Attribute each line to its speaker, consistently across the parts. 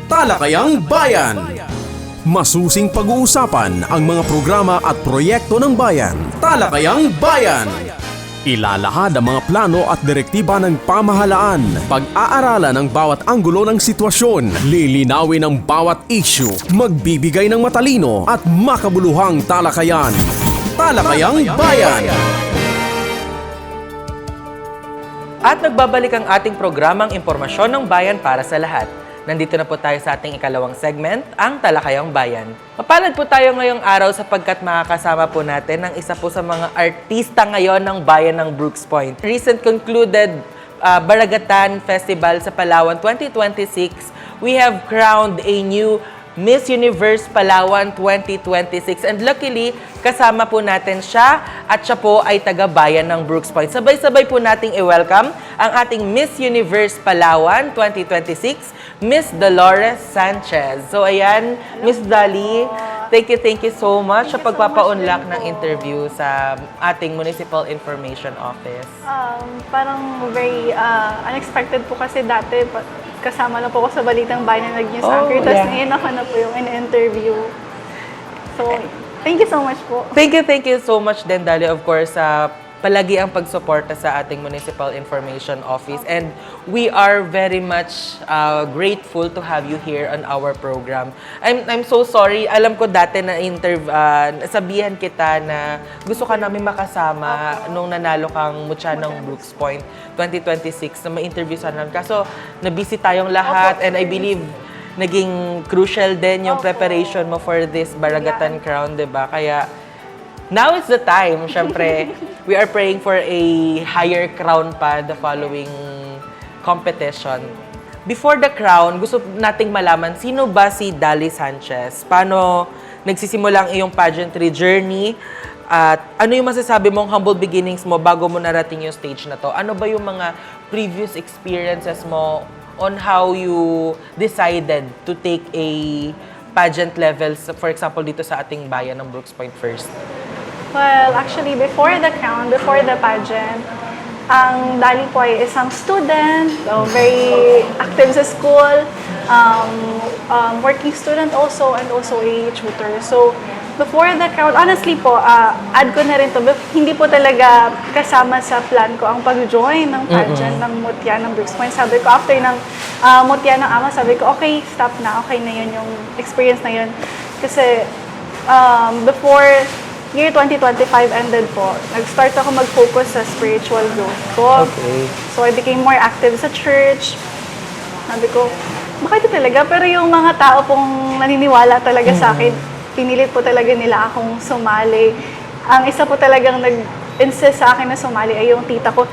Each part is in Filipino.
Speaker 1: Talakayang Bayan. Masusing pag-uusapan ang mga programa at proyekto ng bayan. Talakayang Bayan. Ilalahad ang mga plano at direktiba ng pamahalaan. Pag-aaralan ang bawat anggulo ng sitwasyon. Lilinawin ang bawat issue. Magbibigay ng matalino at makabuluhang talakayan. Talakayang Bayan.
Speaker 2: At nagbabalik ang ating programang Impormasyon ng Bayan para sa lahat. Nandito na po tayo sa ating ikalawang segment, ang Talakayang Bayan. Mapalad po tayo ngayong araw sapagkat makakasama po natin ang isa po sa mga artista ngayon ng bayan ng Brooks Point. Recent concluded Baragatan Festival sa Palawan 2026, we have crowned a new Miss Universe Palawan 2026. And luckily, kasama po natin siya at siya po ay taga-bayan ng Brooks Point. Sabay-sabay po nating i-welcome ang ating Miss Universe Palawan 2026, Miss Dolores Sanchez. So ayan, Miss Dali, thank you so much sa pagpapaunlak ng interview sa ating Municipal Information Office.
Speaker 3: Parang very unexpected po kasi dati kasama na po ako sa Balitang Bayan na nag-news anchor. Tapos ngayon ako na po yung in-interview. So, thank you so much po.
Speaker 2: Thank you so much din, Dali, of course, sa palagi ang pagsuporta sa ating Municipal Information Office. And we are very much grateful to have you here on our program. I'm so sorry. Alam ko dati na sabihan kita na gusto ka namin makasama nung nanalo kang mutya ng Brooks Point 2026 na ma-interview sana. Kaso, na-busy tayong lahat and I believe naging crucial din yung preparation mo for this Baragatan Crown, diba? Kaya, now is the time. Siyempre, we are praying for a higher crown pa the following competition. Before the crown, gusto nating malaman, sino ba si Dali Sanchez? Paano nagsisimula ang iyong pageantry journey? At ano yung masasabi mong humble beginnings mo bago mo narating yung stage na to? Ano ba yung mga previous experiences mo on how you decided to take a pageant levels, for example, dito sa ating bayan ng Brooks Point first?
Speaker 3: Well, actually, before the crown, before the pageant, ang Dali po ay isang student, very active sa school, working student also, and also a tutor. So, before the crown, honestly po, add ko na rin to, hindi po talaga kasama sa plan ko ang pag-join ng pageant ng Mutya ng Brooks Point. Sabi ko, after ng Mutya ng Ama, sabi ko, okay, stop na, okay na yun yung experience na yun. Kasi, before year 2025 ended po, nag-start ako mag-focus sa spiritual growth ko.
Speaker 2: Okay.
Speaker 3: So, I became more active sa church. Sabi ko, bakit talaga? Pero yung mga tao pong naniniwala talaga sa akin, pinilit po talaga nila akong sumali. Ang isa po talagang nag-insist sa akin na sumali ay yung tita ko.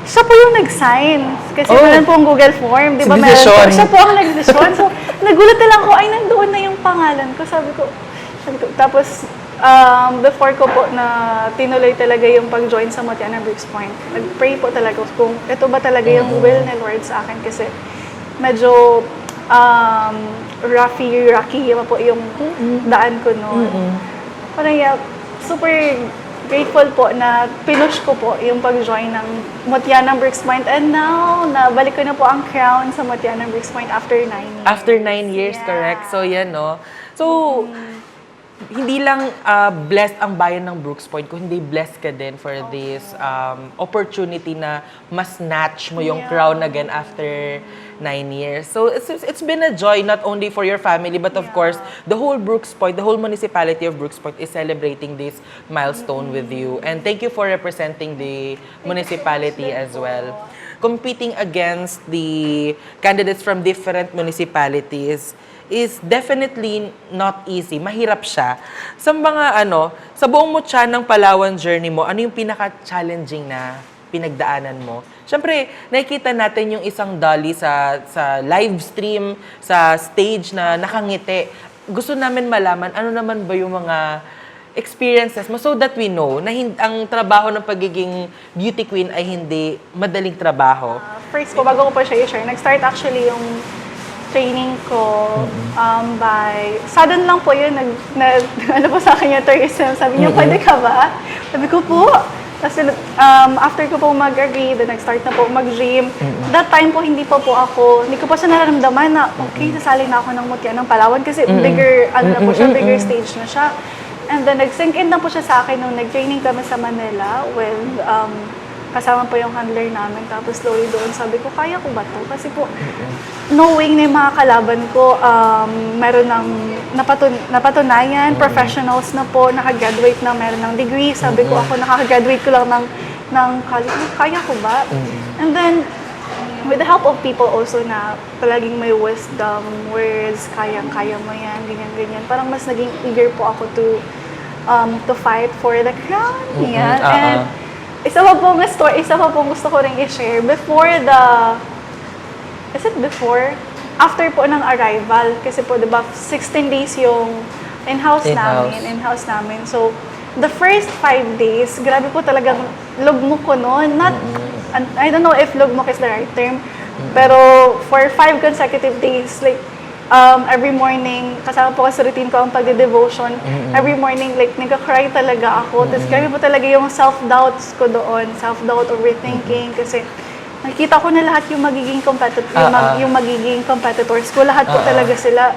Speaker 3: Siya po yung nag-sign. Kasi meron po ang Google Form. Di ba? Siya po ang nag-desisyon. So, nagulat na lang ko, ay, nandoon na yung pangalan ko. Sabi ko. Tapos, before ko po na tinuloy talaga yung pag-join sa Mutya ng Brooks Point, nag-pray po talaga kung ito ba talaga yung will ni Lord sa akin kasi medyo rocky po yung daan ko noon. Parang super grateful po na pinush ko po yung pag-join ng Mutya ng Brooks Point and now, nabalik ko na po ang crown sa Mutya ng Brooks Point after 9 years.
Speaker 2: After 9 years, correct? So, yan, no? So, hindi lang blessed ang bayan ng Brooks Point, kundi blessed ka din for this opportunity na mas snatch mo yung crown again after 9 years. So it's been a joy not only for your family but of course the whole Brooks Point, the whole municipality of Brooks Point is celebrating this milestone with you. And thank you for representing the municipality as well. Competing against the candidates from different municipalities is definitely not easy. Mahirap siya. Sa mga sa buong mutya ng Palawan journey mo, ano yung pinaka-challenging na pinagdaanan mo? Siyempre, nakikita natin yung isang Dali sa live stream, sa stage na nakangiti. Gusto namin malaman, ano naman ba yung mga experiences mo so that we know na ang trabaho ng pagiging beauty queen ay hindi madaling trabaho.
Speaker 3: First po, bago ko pa siya i-share, nag-start actually yung training ko by sudden lang po yun ano po sa akin yung tourism, sabi niyo pwede ka ba? Sabi ko po, Kasi after ko po mag-agree, then nag-start na po mag-gym. That time po, hindi pa po ako, hindi ko pa siya nararamdaman na, okay, sasali na ako ng Mutya ng Palawan kasi bigger, ano na po siya, bigger stage na siya. And then, nag-sink in na po siya sa akin nung nag-training kami sa Manila with, kasama po yung handler namin. Tapos slowly doon, sabi ko, kaya ko ba to? Kasi po, knowing na yung mga kalaban ko, meron ng napatunayan, professionals na po, nakagraduate na, meron ng degree. Sabi ko, ako nakakagraduate ko lang ng college. Kaya ko ba? And then, with the help of people also na palaging may wisdom, words, kayang-kaya mo yan, ganyan-ganyan. Parang mas naging eager po ako to fight for the crown. Yan. And isa pa pong gusto ko rin i-share. After po ng arrival, kasi po, diba, 16 days yung in-house namin. So, the first 5 days, grabe po talagang lugmok ko noon. I don't know if lugmok is the right term, pero for 5 consecutive days, like, every morning, kasama po kasi routine ko ang pagde-devotion. Every morning, like, nagka-cry talaga ako. Tapos grabe po talaga yung self-doubts ko doon. Self-doubt, overthinking. Kasi nakikita ko na lahat yung magiging competitors ko. Lahat po talaga sila.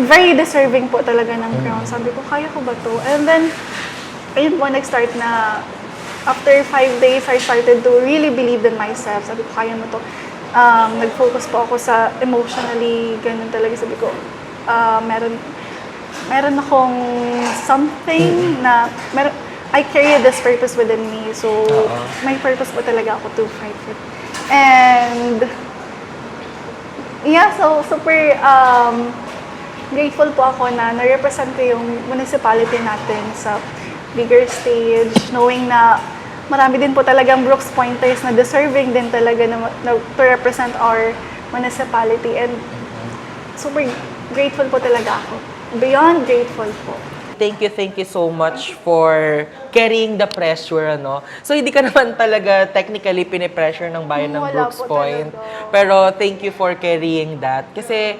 Speaker 3: Very deserving po talaga ng crown. Sabi ko, kaya ko ba to? And then, ayun po, nag-start na, after 5 days, I started to really believe in myself. Sabi ko, kaya mo to. Nag-focus po ako sa emotionally, ganun talaga. Sabi ko, meron akong something na, I carry this purpose within me. So, may purpose po talaga ako to fight for. And, yeah, so super grateful po ako na na-represent ko yung municipality natin sa bigger stage, knowing na marami din po talagang Brooks Pointers na deserving din talaga to represent our municipality. And super grateful po talaga ako. Beyond grateful po.
Speaker 2: Thank you so much for carrying the pressure, ano? So, hindi ka naman talaga technically pinipressure ng bayan ng
Speaker 3: Wala
Speaker 2: Brooks
Speaker 3: po
Speaker 2: Point.
Speaker 3: talaga.
Speaker 2: Pero, thank you for carrying that. Kasi,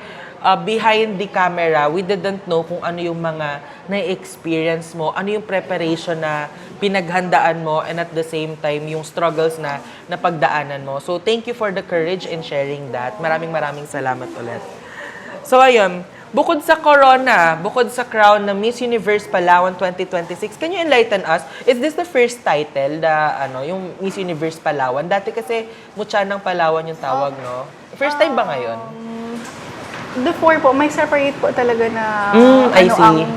Speaker 2: behind the camera, we didn't know kung ano yung mga na-experience mo, ano yung preparation na pinaghandaan mo, and at the same time, yung struggles na napagdaanan mo. So, thank you for the courage in sharing that. Maraming salamat ulit. So, ayun. Bukod sa corona, bukod sa crown na Miss Universe Palawan 2026, can you enlighten us? Is this the first title na yung Miss Universe Palawan? Dati kasi Mutya ng Palawan yung tawag, no? First time ba ngayon?
Speaker 3: Before po, may separate po talaga na
Speaker 2: I see.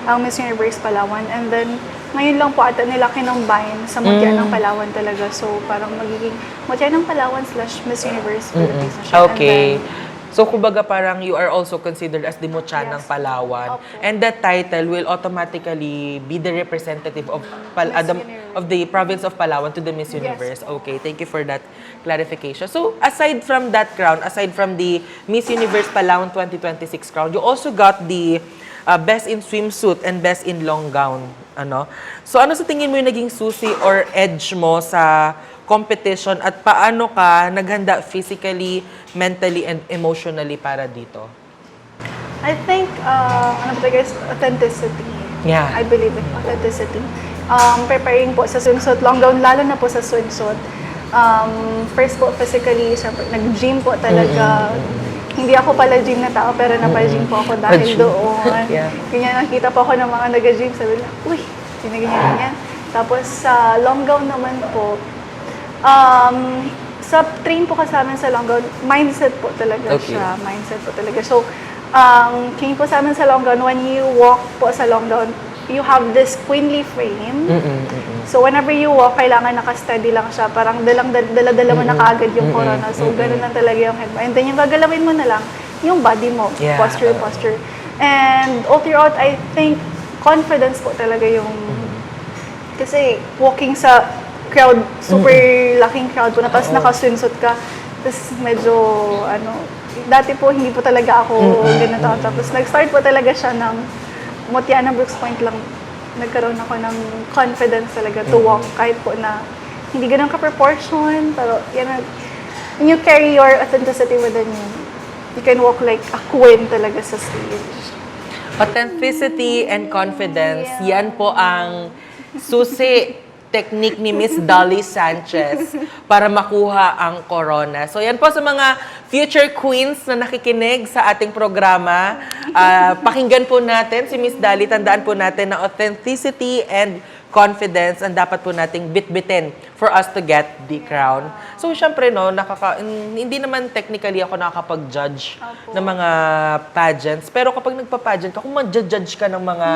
Speaker 3: ang Miss Universe Palawan. And then, ngayon lang po ata nila kinumbine sa Mutya ng Palawan talaga. So, parang magiging Mutya ng Palawan / Miss Universe Philippines na siya.
Speaker 2: Okay.
Speaker 3: And then,
Speaker 2: So, kumbaga parang you are also considered as the Mutya ng
Speaker 3: Yes.
Speaker 2: Palawan.
Speaker 3: Opo.
Speaker 2: And that title will automatically be the representative of of the province of Palawan to the Miss Universe. Okay, thank you for that clarification. So, aside from that crown, aside from the Miss Universe Palawan 2026 crown, you also got the Best in Swimsuit and Best in Long Gown. So, ano sa tingin mo yung naging susi or edge mo sa competition at paano ka naghanda physically, mentally, and emotionally para dito?
Speaker 3: I think, authenticity.
Speaker 2: Yeah.
Speaker 3: I believe in authenticity. Preparing po sa swimsuit, long gown, lalo na po sa swimsuit. First po, physically, syempre, nag-gym po talaga. Hindi ako pala gym na tao, pero napa-gym po ako dahil
Speaker 2: Pag-gym.
Speaker 3: doon.
Speaker 2: Yeah.
Speaker 3: Kanya nakita po ako ng mga nag-gym, sabi na, uy, ganyan. Tapos sa long gown naman po, sa train po kasi amin sa long gown, mindset po talaga siya. Mindset po talaga. So, train po sa amin sa long gown, when you walk po sa long gown, you have this queenly frame. So, whenever you walk, kailangan naka-steady lang siya. Parang dala-dala mo na kaagad yung corona. So, ganun na talaga yung head mo. And then, yung gagalawin mo na lang, yung body mo.
Speaker 2: Yeah.
Speaker 3: Posture. And all throughout, I think, confidence po talaga yung... Kasi, walking sa crowd, super laking crowd po na, tapos naka-swimsuit ka. Tapos medyo, dati po hindi po talaga ako ganito. Tapos nag-start po talaga siya ng Mutya ng Brooks Point lang. Nagkaroon ako ng confidence talaga to walk kahit po na hindi ganun ka-proportion. Pero yan, when you carry your authenticity within you, you can walk like a queen talaga sa stage.
Speaker 2: Authenticity and confidence, yan po ang susi technique ni Miss Dolly Sanchez para makuha ang corona. So yan po sa mga future queens na nakikinig sa ating programa. Pakinggan po natin si Miss Dolly. Tandaan po natin na authenticity and confidence ang dapat po nating bitbitin for us to get the crown. So, syempre, no, hindi naman technically ako nakakapag-judge ng mga pageants. Pero kapag nagpa-pageant ka, kung mag-judge ka ng mga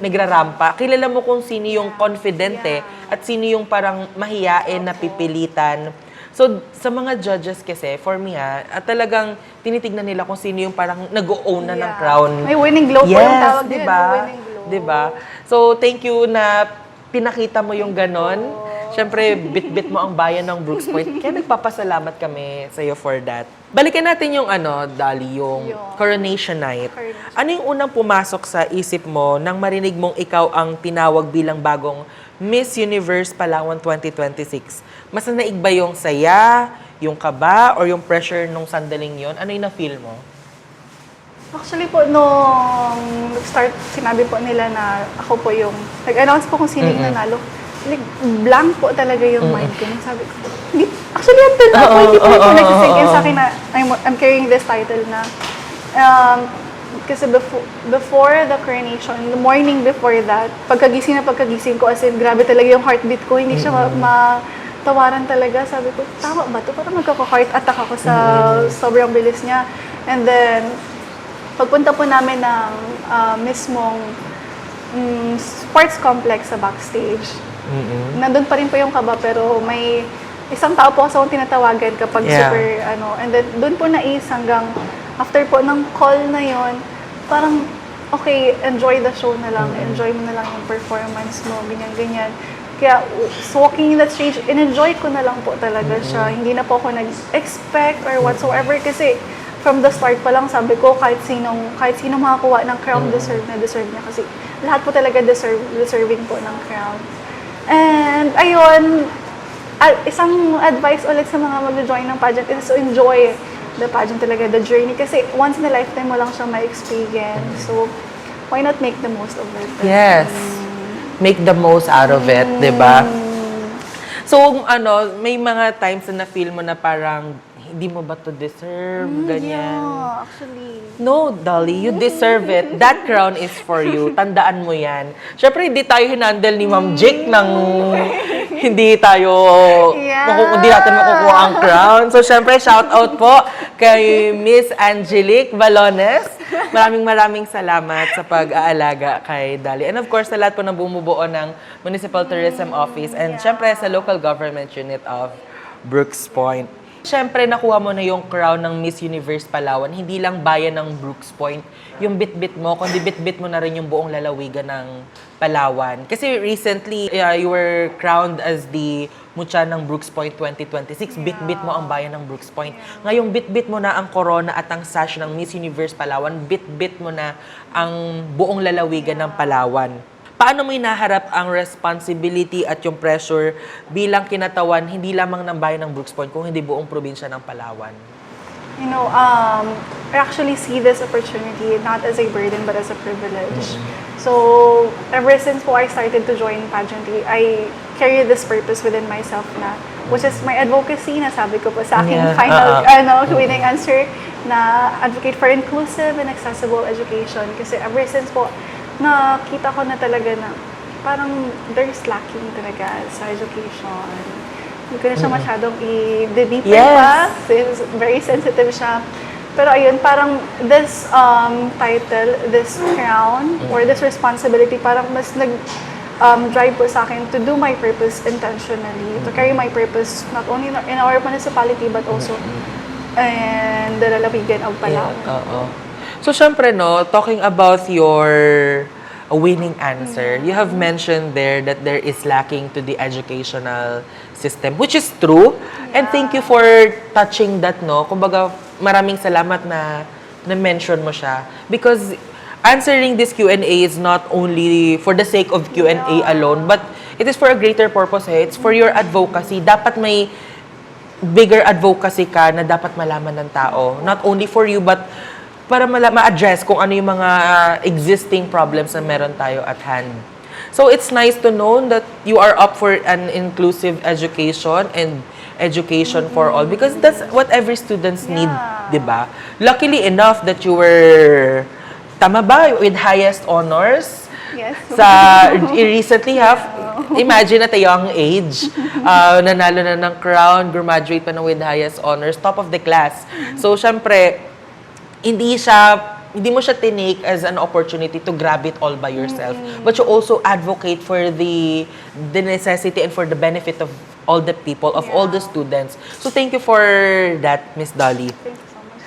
Speaker 2: nagrarampa, kilala mo kung sino yung confidente at sino yung parang mahiyain na pipilitan. So, sa mga judges kasi, for me talagang tinitignan nila kung sino yung parang nag-o-own na ng crown.
Speaker 3: May winning glow po yung tawag din.
Speaker 2: Diba?
Speaker 3: Winning glow.
Speaker 2: Diba? So, thank you na pinakita mo yung ganon. Siyempre, bit-bit mo ang bayan ng Brooks Point. Kaya nagpapasalamat kami sa iyo for that. Balikan natin yung Dali, yung Coronation Night. Ano yung unang pumasok sa isip mo nang marinig mong ikaw ang tinawag bilang bagong Miss Universe Palawan 2026? Mas naig ba yung saya, yung kaba, or yung pressure nung sandaling yon? Ano yung na-feel mo?
Speaker 3: Actually po, nung start, sinabi po nila na ako po yung, nag-announce po kung sino yung nanalo. Like, blank po talaga yung mind ko. Sabi ko, hindi, actually, until now po, hindi po rin po nagsisink in sa akin na I'm carrying this title na, kasi before the coronation, the morning before that, pagkagising ko, as in, grabe talaga yung heartbeat ko, hindi siya matawaran talaga. Sabi ko, tama ba ito? Parang magkaka-heart attack ako sa sobrang bilis niya. And then, pagpunta po namin ng mismong sports complex sa backstage, nandun pa rin po yung kaba, pero may isang tao po kasi akong tinatawagan kapag super, and then doon po nais hanggang after po ng call na yon, parang, okay, enjoy the show na lang, enjoy mo na lang yung performance mo, ganyan-ganyan. Kaya, so walking in that stage, in-enjoy ko na lang po talaga siya. Hindi na po ako nag-expect or whatsoever kasi from the start pa lang, sabi ko, kahit sino makakuha ng crown, deserve niya. Kasi lahat po talaga deserving po ng crown. And, ayun, isang advice ulit sa mga mag-join ng pageant is to enjoy the pageant talaga, the journey. Kasi once in a lifetime mo lang siya ma-experience. So, why not make the most of it?
Speaker 2: Yes. Make the most out of it, di ba? So, may mga times na na-feel mo na parang, hindi mo ba to deserve? Ganyan.
Speaker 3: Yeah, actually.
Speaker 2: No, Dolly, you deserve it. That crown is for you. Tandaan mo yan. Siyempre, hindi tayo hinandle ni Ma'am Jake ng hindi natin makukuha ang crown. So, siyempre, shout out po kay Miss Angelique Balones. Maraming salamat sa pag-aalaga kay Dolly. And of course, sa lahat po ng bumubuo ng Municipal Tourism Office and siyempre sa local government unit of Brooks Point. Siyempre, nakuha mo na yung crown ng Miss Universe Palawan. Hindi lang bayan ng Brooks Point yung bit-bit mo, kundi bit-bit mo na rin yung buong lalawigan ng Palawan. Kasi recently, you were crowned as the Mucha ng Brooks Point 2026. Bit-bit mo ang bayan ng Brooks Point. Ngayong bit-bit mo na ang corona at ang sash ng Miss Universe Palawan. Bit-bit mo na ang buong lalawigan ng Palawan. Paano mo hinaharap ang responsibility at yung pressure bilang kinatawan hindi lamang ng bayan ng Brooks Point, kung hindi buong probinsya ng Palawan?
Speaker 3: You know, I actually see this opportunity not as a burden but as a privilege. So, ever since po I started to join pageantry, I carry this purpose within myself na, which is my advocacy, na sabi ko po sa aking final winning answer, na advocate for inclusive and accessible education. Kasi ever since po, nakita ko na talaga na parang there's lacking talaga sa education. Hindi ko na siya masyadong i-deeper pa. Since very sensitive siya. Pero ayun, parang this title, this crown, or this responsibility, parang mas drive po sa akin to do my purpose intentionally, to carry my purpose not only in our municipality but also in the lalawigan of Palawan.
Speaker 2: So, syempre, talking about your winning answer, you have mentioned there that there is lacking to the educational system, which is true. And thank you for touching that, Kumbaga, maraming salamat na mention mo siya. Because answering this Q&A is not only for the sake of Q&A alone, but it is for a greater purpose. It's for your advocacy. Dapat may bigger advocacy ka na dapat malaman ng tao. Not only for you, but para ma-address kung ano yung mga existing problems na meron tayo at hand. So it's nice to know that you are up for an inclusive education and education for all because that's what every students need,
Speaker 3: Yeah.
Speaker 2: 'di ba? Luckily enough that you were tama ba with highest honors
Speaker 3: Yes.
Speaker 2: recently imagine at a young age, nanalo na ng crown, graduate pa na with highest honors, top of the class. So, syempre, hindi mo siya tinake as an opportunity to grab it all by yourself. But you also advocate for the necessity and for the benefit of all the people, of all the students. So, thank you for that, Miss Dolly.
Speaker 3: Thank you so much.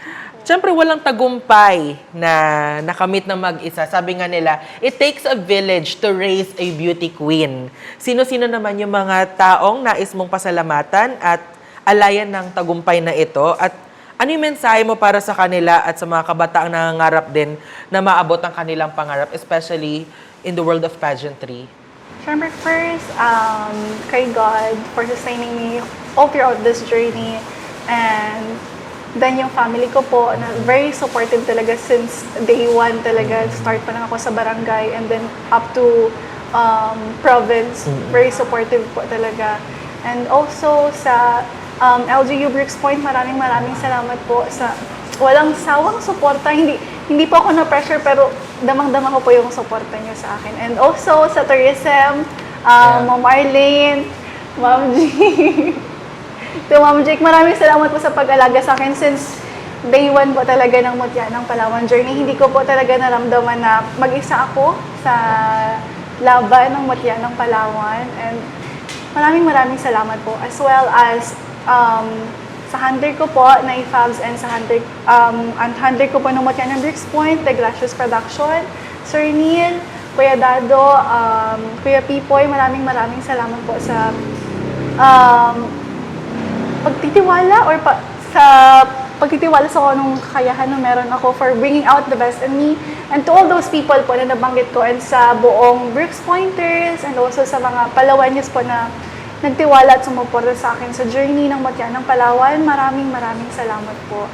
Speaker 2: Siyempre, walang tagumpay na nakamit na mag-isa. Sabi nga nila, it takes a village to raise a beauty queen. Sino-sino naman yung mga taong nais mong pasalamatan at alayan ng tagumpay na ito? At ano yung mensahe mo para sa kanila at sa mga kabataang nangangarap din na maabot ang kanilang pangarap, especially in the world of pageantry?
Speaker 3: Siyempre, first, kay God for sustaining me all throughout this journey. And then yung family ko po, na very supportive talaga since day one talaga. Start pa lang ako sa barangay and then up to province. Very supportive po talaga. And also sa LGU Brooks Point, maraming salamat po sa walang sawang suporta. Hindi po ako na-pressure pero damang-dama ko po yung suporta niyo sa akin. And also sa tourism, Ma'am Arlene, Ma'am G. To Ma'am Jake, maraming salamat po sa pag-alaga sa akin since day one po talaga ng Mutya ng Palawan journey. Hindi ko po talaga naramdaman na mag-isa ako sa laban ng Mutya ng Palawan. And maraming salamat po. As well as sa handler ko po na IFABs and sa handler ko po ng Mutya ng Brooks Point, The Gracious Production, Sir Neil, Kuya Dado, Kuya Pipoy, maraming salamat po sa pagtitiwala or sa pagtitiwala sa anong kakayahan na meron ako for bringing out the best in me. And to all those people po na nabanggit ko and sa buong Brooks Pointers and also sa mga Palawanyos po na nagtiwala at sumuporta sa akin sa journey ng Mutya ng Palawan, maraming salamat po.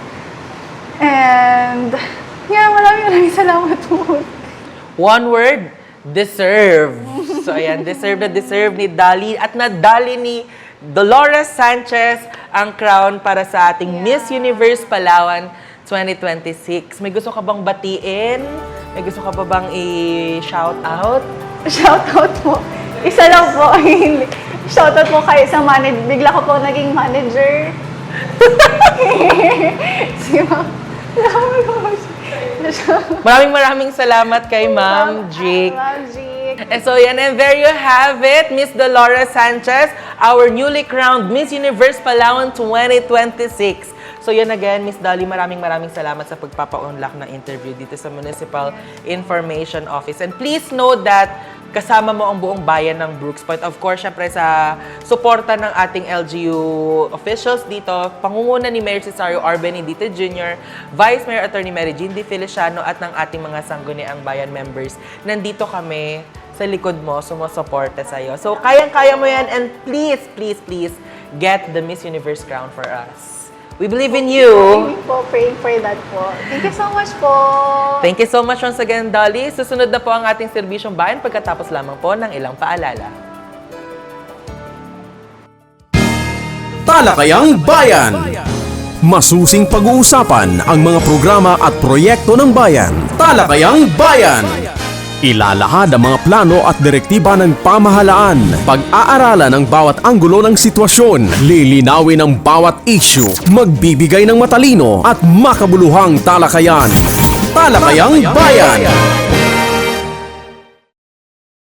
Speaker 3: And yeah, maraming salamat po.
Speaker 2: One word, deserve. So ayan, deserve ni Dolly at nadali ni Dolores Sanchez ang crown para sa ating Miss Universe Palawan 2026. May gusto ka bang batiin? May gusto ka pa bang i-shout out?
Speaker 3: Shout out po. Isa lang po. Shout out po kayo sa manager. Bigla ko po naging manager. Si Ma'am.
Speaker 2: Maraming salamat kay Ma'am Jake.
Speaker 3: Ma'am Jake.
Speaker 2: And so yan, and there you have it, Miss Dolores Sanchez, our newly crowned Miss Universe Palawan 2026. So yan again, Miss Dolly, maraming salamat sa pagpapa-unlock ng interview dito sa Municipal Information Office. And please note that kasama mo ang buong bayan ng Brooks Point. Of course, syempre sa suporta ng ating LGU officials dito, pangunguna ni Mayor Cesario R. Benedito Jr., Vice Mayor Attorney Mary Jean D. Feliciano at ng ating mga sangguniang bayan members. Nandito kami sa likod mo, sumusuporta sa'yo. So, kayang-kaya mo yan and please get the Miss Universe crown for us. We believe in you.
Speaker 3: Praying for that po. Thank you so much po.
Speaker 2: Thank you so much once again, Dolly. Susunod na po ang ating serbisyong bayan pagkatapos lamang po ng ilang paalala.
Speaker 1: Talakayang Bayan. Masusing pag-uusapan ang mga programa at proyekto ng bayan. Talakayang Bayan. Ilalahad ang mga plano at direktiba ng pamahalaan. Pag-aaralan ang bawat anggulo ng sitwasyon. Lilinawin ang bawat issue. Magbibigay ng matalino at makabuluhang talakayan. Talakayang Bayan.